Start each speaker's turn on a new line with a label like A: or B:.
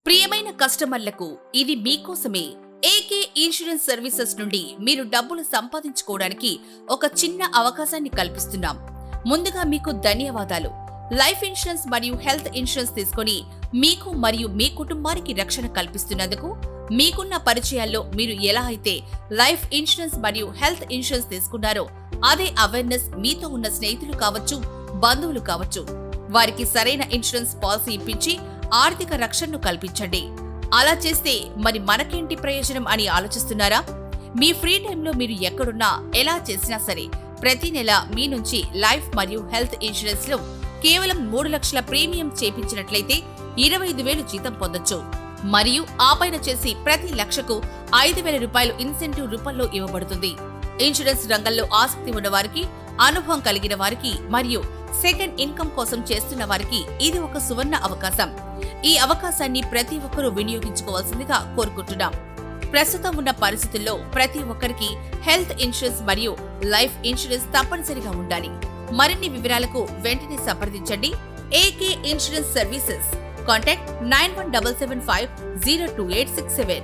A: ప్రియమైన కస్టమర్లకు ఇది మీకోసమే. ఏకే ఇన్సూరెన్స్ సర్వీసెస్ నుండి మీరు డబ్బులు సంపాదించుకోవడానికి ఒక చిన్న అవకాశాన్ని కల్పిస్తున్నాం. ముందుగా మీకు ధన్యవాదాలు. లైఫ్ ఇన్సూరెన్స్ మరియు హెల్త్ ఇన్సూరెన్స్ తీసుకొని మీకు మరియు మీ కుటుంబానికి రక్షణ కల్పిస్తున్నందుకు మీకున్న పరిచయాల్లో మీరు ఎలా అయితే లైఫ్ ఇన్సూరెన్స్ మరియు హెల్త్ ఇన్సూరెన్స్ తీసుకున్నారో అదే అవేర్నెస్ మీతో ఉన్న స్నేహితులు కావచ్చు, బంధువులు కావచ్చు, వారికి సరైన ఇన్సూరెన్స్ పాలసీ ఇప్పించి ఆర్థిక రక్షణను కల్పించండి. అలా చేస్తే మరి మనకేంటి ప్రయోజనం అని ఆలోచిస్తున్నారా? మీ ఫ్రీ టైంలో మీరు ఎక్కడున్నా ఎలా చేసినా సరే ప్రతి నెల మీ నుంచి లైఫ్ మరియు హెల్త్ ఇన్సూరెన్స్ లో కేవలం 3 లక్షల ప్రీమియం చేపించినట్లయితే 25,000 జీతం పొందొచ్చు. మరియు ఆపైన చేసి ప్రతి లక్షకు 5,000 రూపాయలు ఇన్సెంటివ్ రూపంలో ఇవ్వబడుతుంది. ఇన్సూరెన్స్ రంగంలో ఆసక్తి ఉన్న వారికి, అనుభవం కలిగిన వారికి మరియు సెకండ్ ఇన్కమ్ కోసం చేస్తున్న వారికి ఇది ఒక సువర్ణ అవకాశం. ఈ అవకాశాన్ని ప్రతి ఒక్కరూ వినియోగించుకోవాల్సిందిగా కోరుకుంటున్నాం. ప్రస్తుతం ఉన్న పరిస్థితుల్లో ప్రతి ఒక్కరికి హెల్త్ ఇన్సూరెన్స్ మరియు లైఫ్ ఇన్సూరెన్స్ తప్పనిసరిగా ఉండాలి. మరిన్ని వివరాలకు వెంటనే సంప్రదించండి. AK insurance services. కాంటాక్ట్ 9177502867.